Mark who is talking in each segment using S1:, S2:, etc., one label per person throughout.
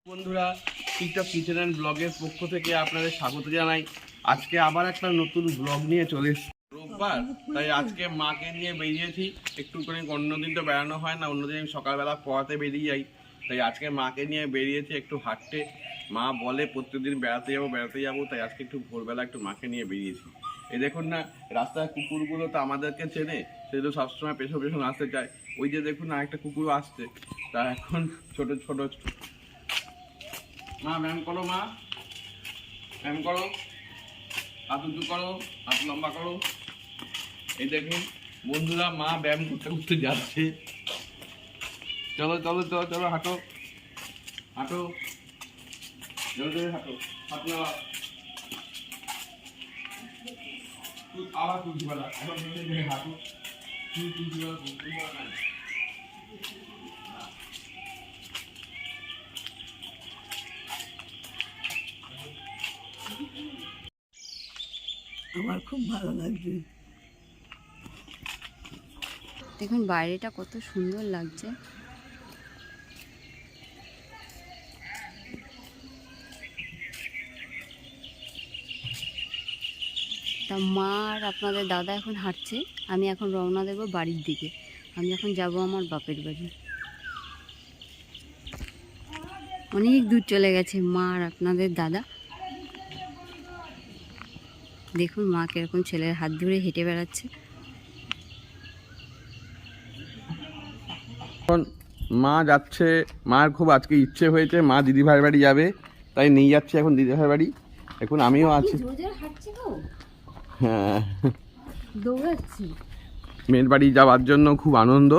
S1: বন্ধুরা, TikTok kitchen and ব্লগের পক্ষ থেকে আপনাদের স্বাগত জানাই। আজকে আবার একটা নতুন ব্লগ নিয়ে চলে এসেছি। রোববার, তাই আজকে মাকে নিয়ে বেরিয়েছি একটু করে। অন্যদিন তো বেড়ানো হয় না, অন্যদিন আমি সকালবেলা পড়াতে বেরিয়ে যাই, তাই আজকে মাকে নিয়ে বেরিয়েছি একটু হাঁটতে। মা বলে প্রত্যেকদিন বেড়াতে যাবো, তাই আজকে একটু ভোরবেলা একটু মাকে নিয়ে বেরিয়েছি। এই দেখুন না, রাস্তায় কুকুরগুলো তো আমাদেরকে চেনে, সেগুলো সবসময় পেছন পেছন আসতে চায়। ওই যে দেখুন না, একটা কুকুর আসছে। তা এখন ছোট ছোট মা ব্যায়াম করো, মা ব্যায়াম করো, হাত উঁচু করো, হাত লম্বা করো। এই দেখুন বন্ধুরা, মা ব্যায়াম করতে করতে যাচ্ছে। চলো চলো চলো চলো, হাঁটো হাঁটো, জলদি হাঁটো, হাত নাড়া। আবার তুলছি বেলা, এখন হাঁটো, তুলছি বেলা, তুলছি বেলা।
S2: আমার খুব ভালো লাগছে।
S3: দেখুন বাইরেটা কত সুন্দর লাগছে। তা মা আর আপনাদের দাদা এখন হাঁটছে, আমি এখন রওনা দেব বাড়ির দিকে। আমি এখন যাব আমার বাপের বাড়ি। অনেক দূর চলে গেছে মা আর আপনাদের দাদা। দেখুন মা কিরকম ছেলের হাত ধরে হেঁটে বেড়াচ্ছে।
S1: এখন মা যাচ্ছে, মার খুব আজকে ইচ্ছে হয়েছে মা দিদিভাইয়ের বাড়ি যাবে, তাই নিয়ে যাচ্ছে এখন দিদিভাইয়ের বাড়ি। এখন আমিও আছি, হ্যাঁ
S3: দৌড়াচ্ছি
S1: মেয়ের বাড়ি যাওয়ার জন্য খুব আনন্দ।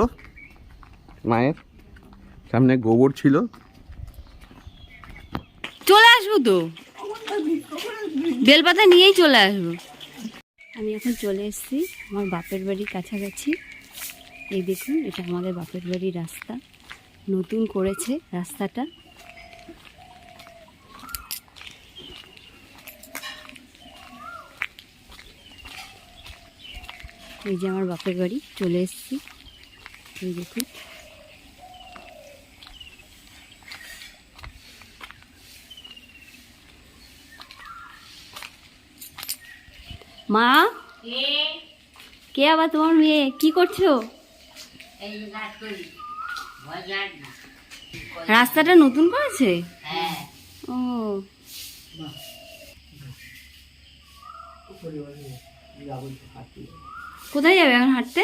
S1: মায়ের সামনে গোবর ছিল,
S3: চলে আসবো তো, বেলপাতা নিয়েই চলে আসবো। আমি এখন চলে এসেছি আমার বাপের বাড়ির কাছাকাছি। এই দেখুন, এটা আমাদের বাপের বাড়ির রাস্তা, নতুন করেছে রাস্তাটা। এই যে আমার বাপের বাড়ি, চলে এসেছি। এই দেখুন, মা কে আবার তোমার মেয়ে, কি করছো? রাস্তাটা নতুন করেছে? ও, কোথায় যাবে এখন হাঁটতে?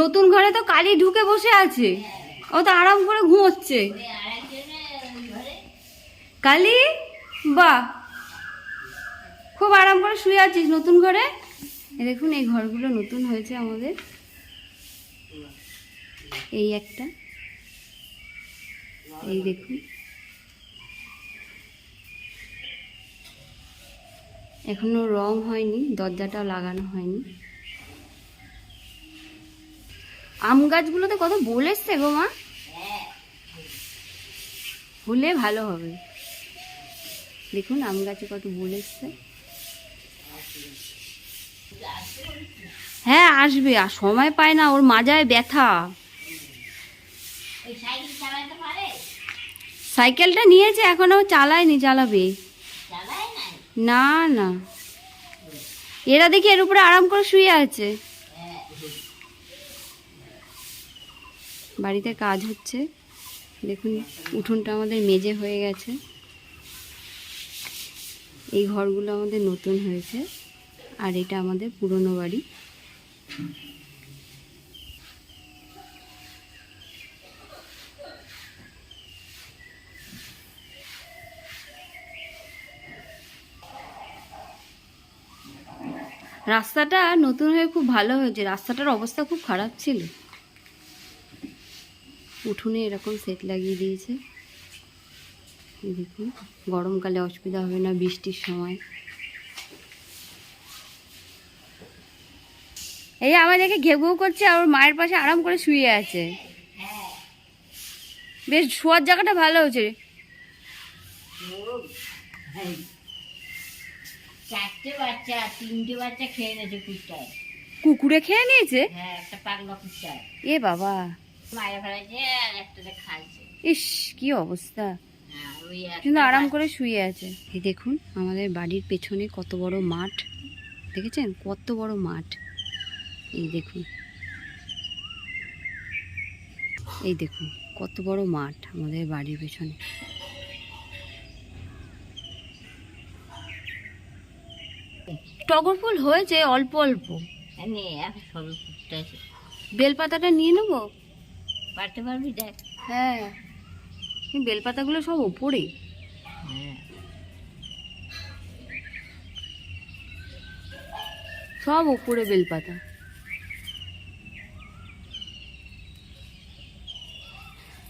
S3: নতুন ঘরে তো কালি ঢুকে বসে আছে, ও তো আরাম করে ঘুমোচ্ছে। কালি, বাহ, খুব আরাম করে শুয়ে আছিস নতুন ঘরে। দেখুন এই ঘরগুলো নতুন হয়েছে আমাদের। এই একটা, এই দেখুন, এখনো রং হয়নি, দরজাটাও লাগানো হয়নি। আম গাছগুলোতে কত বল এসছে গো মা, হলে ভালো হবে। দেখুন আম গাছে কত বল এসছে। হ্যাঁ আসবে, আর সময় পায় না, ওর মাজায় ব্যথা। সাইকেলটা নিয়েছে, এখনো চালায়নি, চালাবে। না না, এরা দেখি এর উপরে আরাম করে শুয়ে আছে। বাড়িতে কাজ হচ্ছে, দেখুন উঠোনটা আমাদের মেজে হয়ে গেছে। এই ঘরগুলো আমাদের নতুন হয়েছে, আর এটা আমাদের পুরনো বাড়ি। রাস্তাটা নতুন হয়ে খুব ভালো হয়েছে, রাস্তাটার অবস্থা খুব খারাপ ছিল। উঠোনে এরকম সেট লাগিয়ে দিয়েছে। দেখুন গরমকালে অসুবিধা হবে না, বৃষ্টির সময়। এই আমার দেখে ঘেউ ঘেউ করছে, আর ওর মায়ের পাশে আরাম করে শুয়ে আছে। বেশ শোয়ার জায়গাটা ভালো হয়েছে।
S2: 4টে বাচ্চা, 3টে বাচ্চা খেয়ে নিয়েছে কুত্তায়।
S3: কুকুরে খেয়ে নিয়েছে?
S2: হ্যাঁ, একটা পাগলা কুত্তায়
S3: এ বাবা,
S2: মায়ের ফেলেছে আর একটাতে খাইছে।
S3: ইস কি অবস্থা।
S2: হ্যাঁ, ওই
S3: কিন্তু আরাম করে শুয়ে আছে। এই দেখুন আমাদের বাড়ির পেছনে কত বড় মাঠ, দেখেছেন কত বড় মাঠ। এই দেখুন, এই দেখুন কত বড় মাঠ আমাদের বাড়ির পেছনে। টগর ফুল হয়েছে অল্প অল্প।
S2: এক সরু কুত্তা আছে।
S3: বেলপাতাটা নিয়ে নেবো?
S2: পারতে পারবি? দেখ।
S3: হ্যাঁ, এই বেলপাতাগুলো সব ওপরে।
S2: হ্যাঁ,
S3: সব ওপরে বেলপাতা।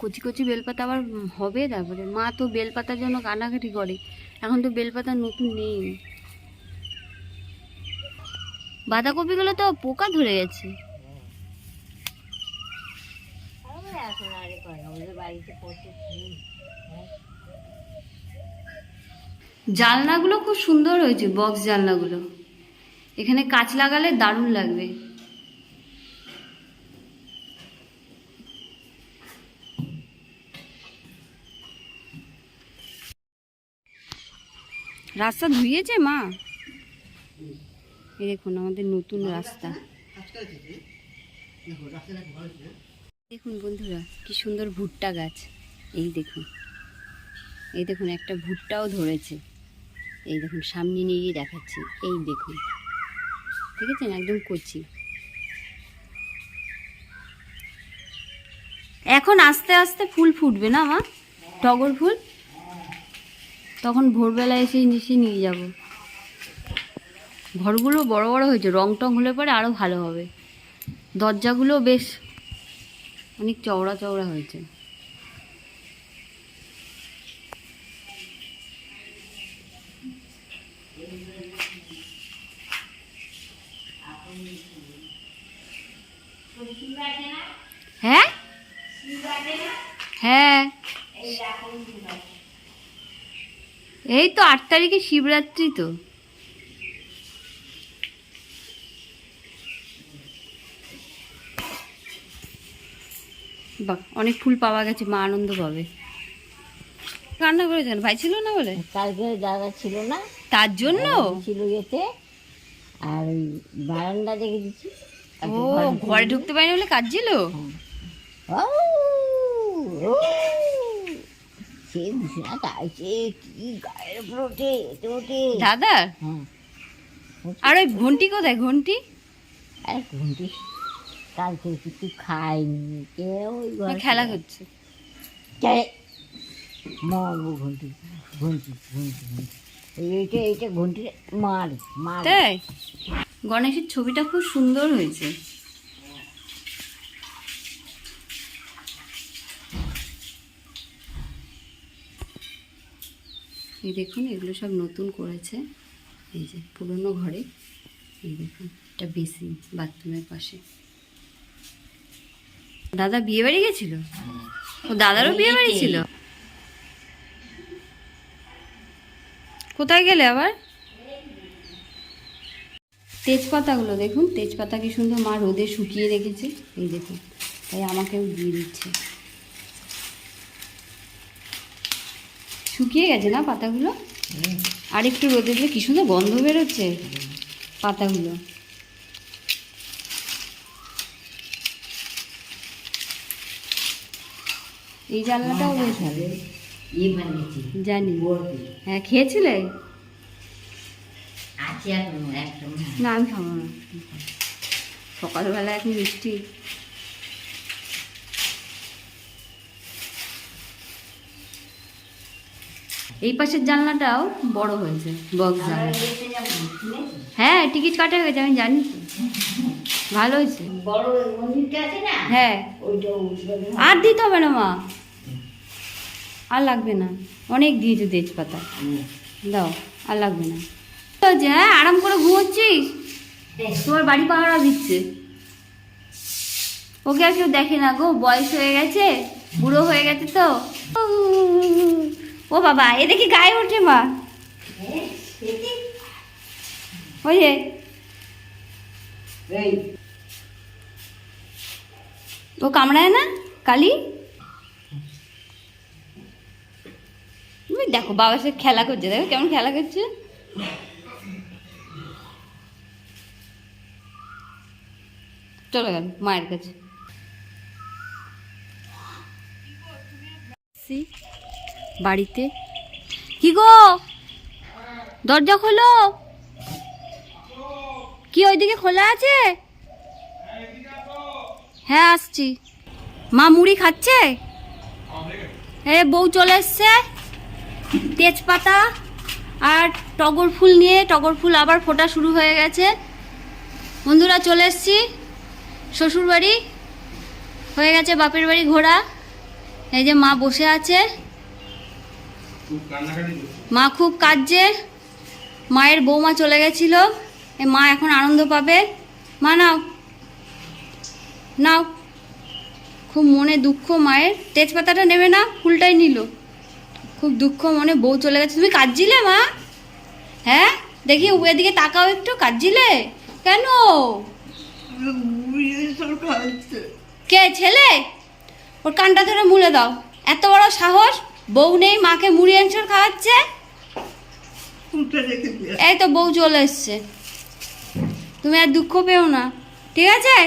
S3: কচি কচি বেলপাতা আবার হবে, তারপরে মা তো বেলপাতার জন্য কানাকাটি করে। এখন তো বেলপাতা নতুন নেই। বাঁধাকপিগুলো তো পোকা ধরে গেছে।
S2: এখন আরে করে না, ওদের বাড়িতে প্রচুর ফুল।
S3: জানলাগুলো খুব সুন্দর হয়েছে, বক্স জানলাগুলো। এখানে কাঁচ লাগালে দারুণ লাগবে। রাস্তা ধুইয়েছে মা। এই দেখুন আমাদের নতুন রাস্তা। দেখুন বন্ধুরা কি সুন্দর ভুট্টা গাছ। এই দেখুন, এই দেখুন একটা ভুট্টাও ধরেছে। এই দেখুন সামনে নিয়ে দেখাচ্ছি। এই দেখুন, দেখেছেন একদম কচি। এখন আস্তে আস্তে ফুল ফুটবে না মা, টগর ফুল। তখন ভোরবেলা এসে নিয়ে যাব। ঘরগুলো বড় বড় হয়েছে, রং টং হলে পরে আরো ভালো হবে। দরজাগুলো বেশ অনেক চওড়া চওড়া হয়েছে। হ্যাঁ হ্যাঁ, এই তো 8 তারিখে শিবরাত্রি তো। বাহ, অনেক ফুল পাওয়া গেছে, মা আনন্দ পাবে। রান্না করেছেন ভাই ছিল না বলে?
S2: কালকে দাদা ছিল না,
S3: তার জন্য
S2: ছিল গেছে। আর ওই বারান্দা দেখে দিচ্ছি।
S3: ও ঘরে ঢুকতে পারিনি বলে কাজ ছিল।
S2: সে বিছানা গাইছে, কি গায়ের উপর ওঠে ওঠে
S3: দাদা। আর ওই ঘন্টি কোথায়? ঘন্টি
S2: আর ঘন্টি কালকে কিছু খায়নি, কেউ
S3: খেলা করছে।
S2: মারবো ঘন্টি ঘন্টি ঘন্টি ঘন্টি, এইটা এইটা ঘন্টি মারে মারে।
S3: তাই গণেশের ছবিটা খুব সুন্দর হয়েছে। এই দেখুন এগুলো সব নতুন করেছে। এই যে পুরনো ঘরে, এই দেখুন এটা বেসিন বাথরুমের পাশে। দাদা বিয়ে বাড়ি গেছিল? ও দাদারও বিয়ে বাড়ি ছিল? কোথায় গেলে আবার? তেজপাতাগুলো দেখুন, তেজপাতা কি সুন্দর মা রোদে শুকিয়ে রেখেছে। এই দেখুন, তাই আমাকেও দিয়ে দিচ্ছে। শুকিয়ে গেছে না পাতাগুলো? আর একটু রোদে দিলে কি সুন্দর গন্ধ বেরোচ্ছে পাতাগুলো। এই জানলাটাও বেশ ভালো। জানি, হ্যাঁ খেয়েছিলে? না আমি খাবো না, সকালবেলা এখন মিষ্টি। এই পাশের জানলাটাও বড় হয়েছে, বক্স জানলা। হ্যাঁ টিকিট কাটা হয়ে গেছে, আমি জানি তো। ভালো হয়েছে। হ্যাঁ আর দিতে হবে না মা, আর লাগবে না, অনেক দিয়েছে তেজপাতা, দাও আর লাগবে না। হ্যাঁ আরাম করে ঘুমোচ্ছিস, তোমার বাড়ি পাহারা দিচ্ছে। ওকে আর কেউ দেখে না গো, বয়স হয়ে গেছে, বুড়ো হয়ে গেছে তো। ও বাবা, এ দেখি গায়ে ওঠে মা। ওই যে
S2: এই
S3: ও কামড়ায় না কালি? তুমি দেখো বাবার সাথে খেলা করছে, দেখো কেমন খেলা করছে। চলে গেল মায়ের কাছে। বাড়িতে কি গো, দরজা খোলো। কি ওইদিকে খোলা আছে? হ্যাঁ আসছি। মা মুড়ি খাচ্ছে। বউ চলে এসছে তেজপাতা আর টগর ফুল নিয়ে। টগর ফুল আবার ফোটা শুরু হয়ে গেছে। বন্ধুরা চলে এসছি শ্বশুর বাড়ি, হয়ে গেছে বাপের বাড়ি ঘোরা। এই যে মা বসে আছে, মা খুব কাঁদছে। মায়ের বৌমা চলে গেছিল, মা এখন আনন্দ পাবে। মা নাও নাও, খুব মনে দুঃখ মায়ের। তেজপাতাটা নেবে না, ফুলটাই নিল। খুব দুঃখ মনে, বউ চলে গেছে। তুমি কাঁদছিলে মা? হ্যাঁ দেখি এদিকে তাকাও একটু, কাঁদছিলে কেন? কে ছেলে? ওর কানটা ধরে মুলে দাও। এত বড় সাহস, বউ নেই মাকে মুড়ি এঁচড় খাওয়াচ্ছে। এই তো বউ চলে এসছে, তুমি আর দুঃখ পেও না, ঠিক আছে?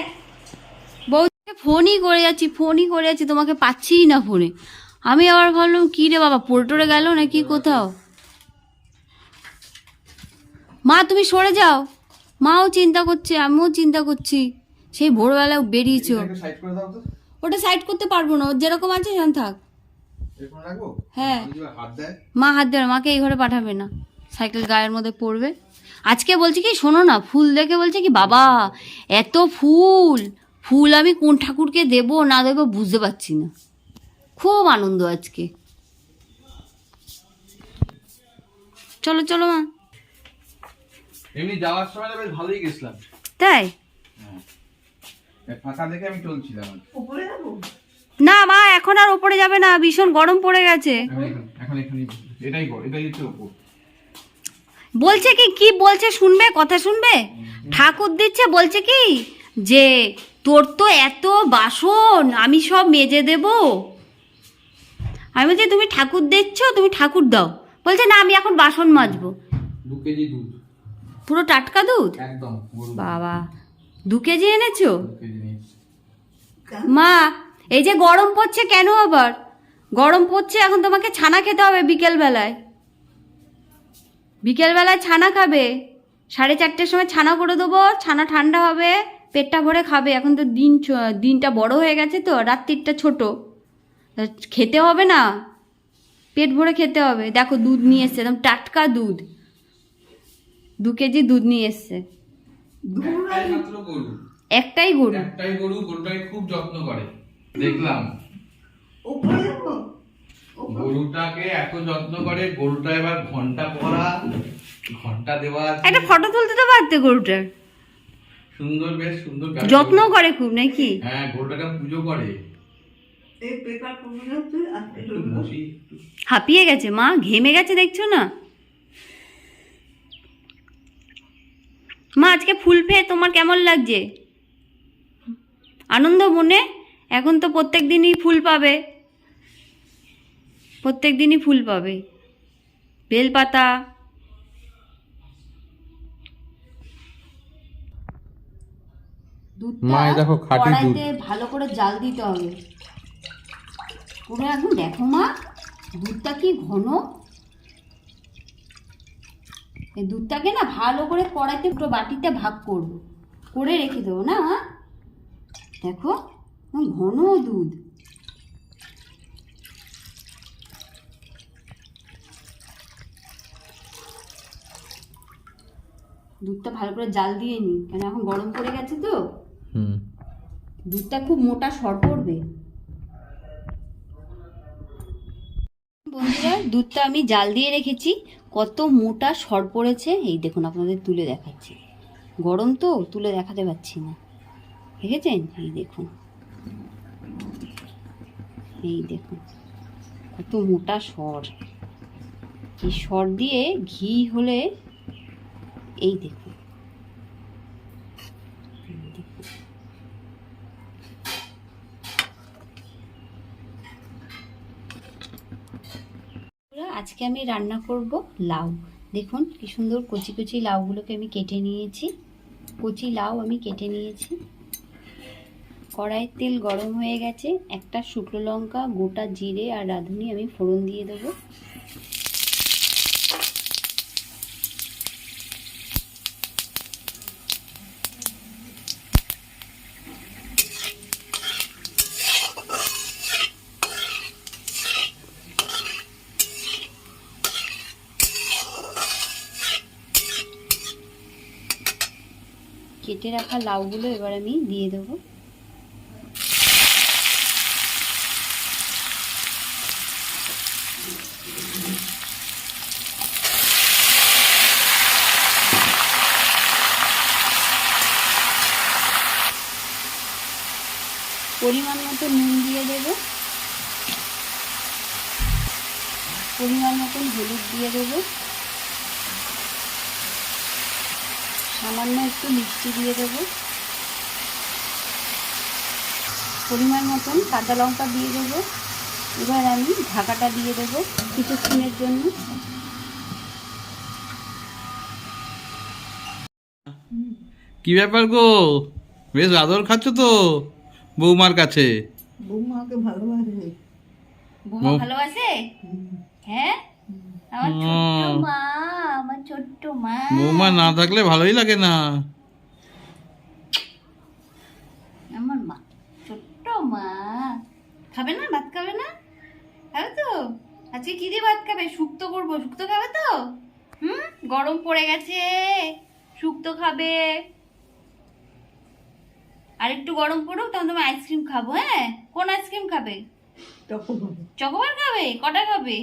S3: বউ ফোনই করে যাচ্ছি, তোমাকে পাচ্ছিই না ফোনে। আমি আবার ভাবলাম কি রে বাবা, পোল্টরে গেল নাকি কোথাও। মা তুমি সরে যাও। মাও চিন্তা করছে, আমিও চিন্তা করছি। সেই ভোরবেলা বেরিয়েছ। ওটা সাইড করতে পারবো না, ওর যেরকম আছে সেরকম থাক। হ্যাঁ মা হাত দেবে, মাকে এই ঘরে পাঠাবে না, সাইকেল গায়ের মধ্যে পড়বে। আজকে বলছি কি শোনো না, ফুল দেখে বলছে কি বাবা এত ফুল, ফুল আমি কোন ঠাকুরকে দেবো না দেবো বুঝতে পারছি না। খুব আনন্দ আজকে। চলো চলো মা।
S1: এমনি যাওয়ার সময় বেশ ভালোই গেছিলাম।
S3: তাই?
S1: ফাঁকা দেখে আমি চলছিলাম।
S3: না মা এখন আর ওপরে যাবে না, ভীষণ গরম পড়ে গেছে।
S1: এখন এখানেই এটাই হচ্ছে উপর।
S3: বলছে কি বলছে শুনবে, কথা শুনবে। ঠাকুর দিচ্ছে, বলছে কি যে তোর তো এত বাসন, আমি সব মেজে দেব। আমি বলছি তুমি ঠাকুর দিচ্ছ, তুমি ঠাকুর দাও। বলছে না আমি এখন বাসন মাজবো।
S1: 2 কেজি দুধ,
S3: পুরো টাটকা দুধ
S1: একদম
S3: বাবা। 2 কেজি এনেছো?
S1: 2 কেজি নিয়েছি।
S3: মা এই যে গরম পড়ছে, কেন আবার গরম পড়ছে? এখন তোমাকে ছানা খেতে হবে বিকেলবেলায়। বিকেলবেলায় ছানা খাবে, 4:30টার সময় ছানা করে দেবো। ছানা ঠান্ডা হবে, পেটটা ভরে খাবে। এখন তো দিনটা বড় হয়ে গেছে, তো রাত্রিটা ছোট, খেতে হবে না, পেট ভরে খেতে হবে। দেখো দুধ নিয়ে এসছে, একদম টাটকা দুধ। 2 কেজি দুধ নিয়ে এসছে। একটাই গরু,
S1: গরুটাকে খুব যত্ন করে দেখলাম। গরুটাকে এত যত্ন করে, গরুটা এবার ঘন্টা পরা, ঘন্টা দেওয়া আছে।
S3: একটা ফটো তুলতে তো পারতে গরুটার।
S1: সুন্দর, বেশ সুন্দর
S3: যত্ন করে খুব নাকি?
S1: হ্যাঁ গরুটাকে পুজো করে।
S3: হাঁপিয়ে গেছে মা, ঘেমে গেছে, দেখছো না মা? আজকে ফুল পেয়ে তোমার কেমন লাগছে? আনন্দ মনে? এখন তো প্রত্যেক দিনই ফুল পাবে, প্রত্যেক দিনই ফুল পাবে, বেলপাতা। দুধটা কড়াইতে ভালো করে জাল দিতে হবে পুরো একদম। দেখো মা দুধটা কি ঘন। এই দুধটাকে না ভালো করে কড়াইতে পুরো বাটিতে ভাগ করবো, করে রেখে দেবো না মা। দেখো ঘন দুধ। দুধটা ভালো করে জাল দিয়ে নি, কেন এখন গরম পড়ে গেছে তো। দুধটা খুব মোটা সর পড়বে। বন্ধুরা দুধটা আমি জাল দিয়ে রেখেছি, কত মোটা সর পড়েছে। এই দেখুন আপনাদের তুলে দেখাচ্ছি, গরম তো তুলে দেখাতে পারছি না, দেখেছেন? এই দেখুন, এই দেখুন কত মোটা সর। এই সর দিয়ে ঘি হলে এই দেখুন আজকে আমি রান্না করব লাউ। দেখুন কি সুন্দর কচি কচি লাউগুলোকে আমি কেটে নিয়েছি। কচি লাউ আমি কেটে নিয়েছি। কড়াইয়ের তেল গরম হয়ে গেছে। একটা শুকনো লঙ্কা, গোটা জিরে আর রাঁধুনি আমি ফোড়ন দিয়ে দেবো। কেটে রাখা লাউগুলো এবার আমি দিয়ে দেবো। পরিমাণ মতো নুন দিয়ে দেব, পরিমাণ মতন হলুদ দিয়ে দেব, সামান্য একটু মিষ্টি দিয়ে দেব, পরিমাণ মতন কাঁচা লঙ্কা দিয়ে দেব। এবার আমি ঢাকাটা দিয়ে দেব কিছুক্ষণের জন্য।
S4: কি ব্যাপার গো, বেশ আদর খাচ্ছ তো বৌমার কাছে?
S2: বৌমাকে ভালোবাসে।
S3: বৌমা ভালোবাসে? হ্যাঁ, আমার ছোট্ট মা, আমার ছোট্ট মা।
S4: বৌমা না থাকলে ভালোই লাগে না।
S3: আমার মা, ছোট্ট মা। খাবে না? ভাত খাবে না? খাবে তো? আজকে কি দিয়ে ভাত খাবে? শুক্তো করবো। শুক্তো খাবে তো? গরম পড়ে গেছে, শুক্তো খাবে। আর একটু গরম পড়ুক, তখন তুমি আইসক্রিম খাবো। হ্যাঁ, কোন আইসক্রিম খাবে? চকোবার খাবে? কটা খাবে?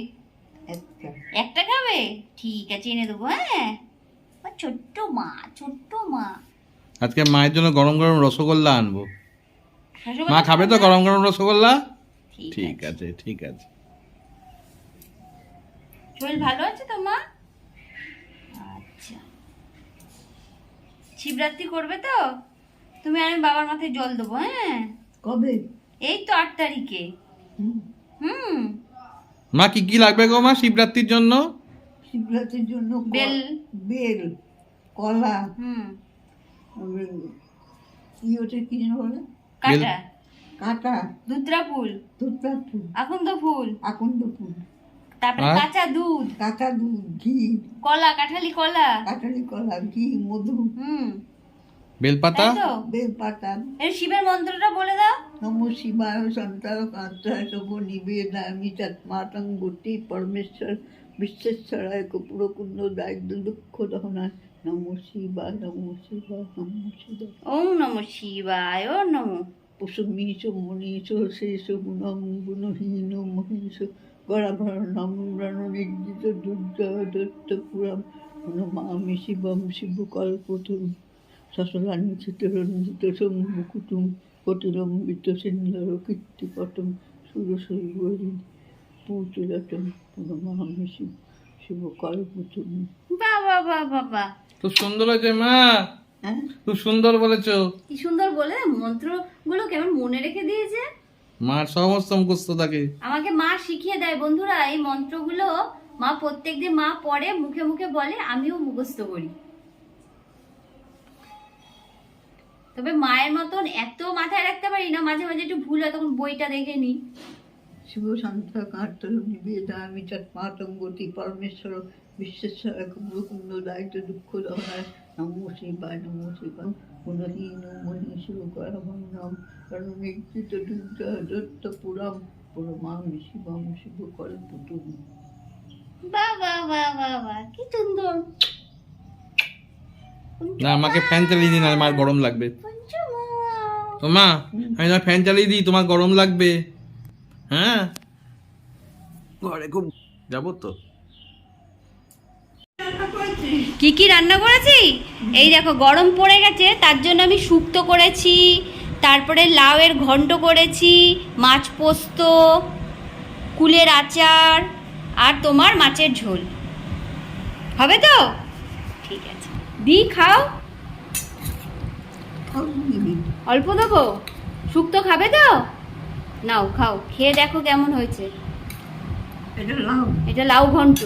S3: একটা খাবে? ঠিক আছে, এনে দেবো। হ্যাঁ, আমার ছোট্ট মা, ছোট্ট মা।
S4: আজকে মায়ের জন্য গরম গরম রসগোল্লা আনবো।
S3: রসগোল্লা
S4: মা খাবে তো গরম গরম রসগোল্লা?
S3: ঠিক
S4: ঠিক
S3: আছে।
S4: আছে, ঠিক আছে।
S3: শরীর ভালো আছে তো মা? আচ্ছা, শিবরাত্রি করবে তো? তুমি আর আমি বাবার মাথায় জল দেবো। হ্যাঁ,
S2: কবে?
S3: এই তো 8 তারিখে।
S4: মা কি কি লাগবে গো মা শিবরাত্রির জন্য?
S2: শিবরাত্রির জন্য
S3: বেল,
S2: বেল, কলা,
S3: হুম,
S2: কি ওটা কি যেন বলে,
S3: কাঁটা,
S2: কাঁটা,
S3: দুধরা ফুল,
S2: দুধটা ফুল,
S3: আকন্দ ফুল,
S2: আকন্দ ফুল,
S3: তারপরে
S4: আর?
S3: কাঁচা দুধ,
S2: কাঁচা দুধ, ঘি,
S3: কলা, কাঁঠালি কলা,
S2: কাঁঠালি কলা, ঘি, মধু,
S4: বেলপাতা,
S3: তাই তো?
S2: বেল পাতা।
S3: এই শিবের মন্ত্রটা বলে দাও।
S2: নম শিবায় সন্তান কান্তায় তব নিবেদামি তৎমাতং গতি পরমেশ্বর বিশ্বেশ্বরায় কপুরকুন্দ দায়িত্ব দুঃখ দহনায় নম শিবায়, নম শিবায়, নম শিবায়।
S3: ওম নমঃ শিবায়, ও নমঃ।
S2: পশুমীশ মনীষ শেষ গুণম গুণহীন মহিষ গরাভরণম রণনির্জিত দুর্জয় দত্ত পুরম নমামি শিবম শিবকল্পতরুম সসলাঞ্চিত রঞ্জিত শম্ভুকুটুম কটিরম্বিত সিন্দর কীর্তিপটম সুরশৈবরী পূজলটম নমামি শিবকল্পতরুম।
S3: বাবা বাবা বাবা,
S4: খুব সুন্দর হয়েছে মা,
S2: হ্যাঁ,
S4: খুব সুন্দর বলেছো।
S3: কি সুন্দর বলে, মন্ত্রগুলো কেমন মনে রেখে দিয়েছে।
S4: মার সমস্ত মুখস্থ থাকে।
S3: আমাকে মা শিখিয়ে দেয় বন্ধুরা, এই মন্ত্রগুলো মা প্রত্যেকদিন মা পড়ে, মুখে মুখে বলে, আমিও মুখস্থ করি। তবে মায়ের মতন এত মাথায় রাখতে পারি না, মাঝে মাঝে একটু ভুল হয়, তখন বইটা দেখে নি।
S2: শিব শান্ত কার্তল নিবেদামি তৎমাতং গতি পরমেশ্বর বিশ্বেশ্বর কুন্দ দায়িত্ব দুঃখ দহনায় নম শিবায়, নম শিবায়। গুণহীন মহিষ গরভন্নম রণনির্জিত দুর্জয় দত্ত পুরম পরমামি শিবম শিবকল্পতরুম।
S3: বাবা বাবা বাবা, কি সুন্দর।
S4: না আমাকে ফ্যান চালিয়ে দিন, আর মার গরম লাগবে। ও মা, আমি তোমার ফ্যান চালিয়ে দিই, তোমার গরম লাগবে। হ্যাঁ, ঘরে খুব যাবো তো।
S3: কি কি রান্না করেছি এই দেখো, গরম পড়ে গেছে তার জন্য আমি শুক্তো করেছি, তারপরে লাউয়ের ঘন্ট করেছি, মাছ পোস্ত, কুলের আচার, আর তোমার মাছের ঝোল। হবে তো? ঠিক আছে, দি খাও। অল্প দেবো? শুক্তো খাবে তো? নাও খাও, খেয়ে দেখো কেমন হয়েছে।
S2: এটা লাউ।
S3: এটা লাউ ঘন্ট।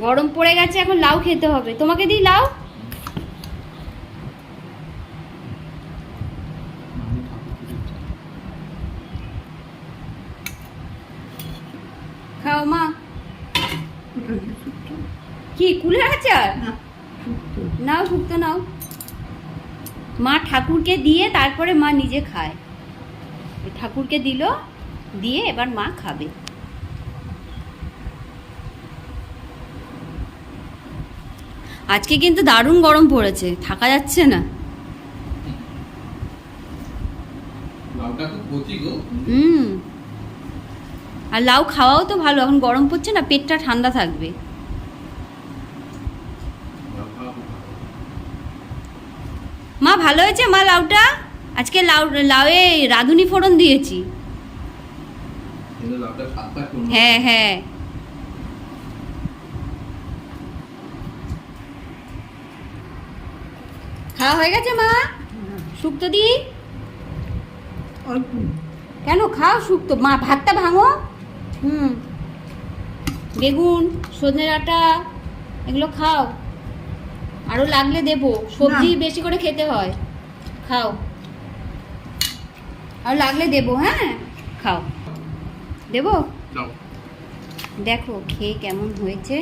S3: গরম পড়ে গেছে, এখন লাউ খেতে হবে। তোমাকে দিই লাউ? খাও মা।
S2: ওটা কি শুক্তো?
S3: কি কুলের আচার?
S2: না, শুক্তো।
S3: নাও শুক্তো নাও। মা ঠাকুরকে দিয়ে তারপরে মা নিজে খায়। ওই ঠাকুরকে দিল, দিয়ে এবার মা খাবে। আজকে কিন্তু দারুণ গরম পড়েছে, থাকা যাচ্ছে না।
S4: লাউটা খুব কচি গো।
S3: আর লাউ খাওয়াও তো ভালো, এখন গরম পড়ছে না, পেটটা ঠান্ডা থাকবে। মা ভালো হয়েছে মা লাউটা? আজকে লাউয়ে রাঁধুনি ফোড়ন দিয়েছি।
S4: লাউটা স্বাদটা কোন?
S3: হ্যাঁ হ্যাঁ। খাওয়া হয়ে গেছে মা? শুক্তো দিই?
S2: অল্প।
S3: কেন খাও শুক্তো, মা ভাতটা ভাঙো। বেগুন, সজনে ডাঁটা এগুলো খাও, আরো লাগলে দেবো। সবজি বেশি করে খেতে হয়, খাও। আর লাগলে দেবো, হ্যাঁ খাও। দেবো?
S1: দাও।
S3: দেখো খেয়ে কেমন হয়েছে।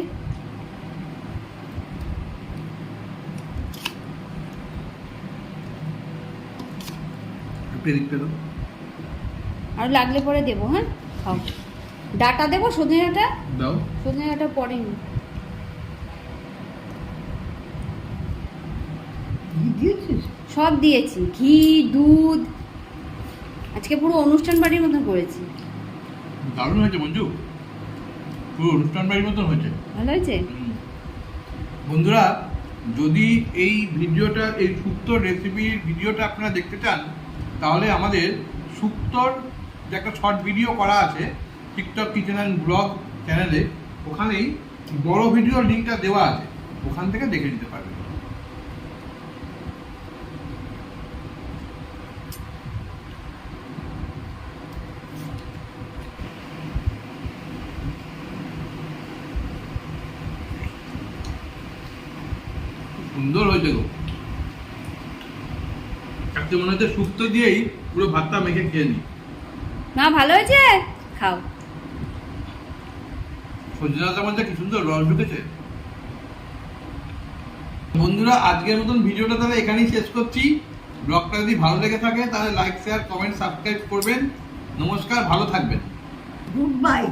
S3: আর লাগলে পরে দেবো, হ্যাঁ খাও। ডাটা দেবো, সজনে ডাঁটা?
S4: দাও।
S3: সজনে ডাঁটা পড়েনি।
S2: ঘি দিয়েছিস?
S3: সব দিয়েছি, ঘি, দুধ। আজকে পুরো অনুষ্ঠান বাড়ির মতন করেছি।
S4: দারুণ হয়েছে মঞ্জু, পুরো অনুষ্ঠান বাড়ির মতন হয়েছে।
S3: ভালো হয়েছে?
S4: বন্ধুরা, যদি এই ভিডিওটা, এই শুক্তোর রেসিপির ভিডিওটা আপনারা দেখতে চান, তাহলে আমাদের শুক্তোর যে একটা শর্ট ভিডিও করা আছে টিকটক কিচেন অ্যান্ড ব্লগ চ্যানেলে, ওখানেই বড় ভিডিওর লিঙ্কটা দেওয়া আছে, ওখান থেকে দেখে নিতে পারবেন। সুন্দর হয়েছে গো। আজকে মনে হচ্ছে শুক্তো দিয়েই পুরো ভাতটা মেখে খেয়ে নিই।
S3: না ভালো হয়েছে, খাও।
S4: সজনে ডাঁটার মধ্যে কি সুন্দর রস ঢুকেছে। বন্ধুরা, আজকের মতন ভিডিওটা তাহলে এখানেই শেষ করছি। ব্লগটা যদি ভালো লেগে থাকে তাহলে লাইক, শেয়ার, কমেন্ট, সাবস্ক্রাইব করবেন। নমস্কার, ভালো থাকবেন।
S2: Good bye.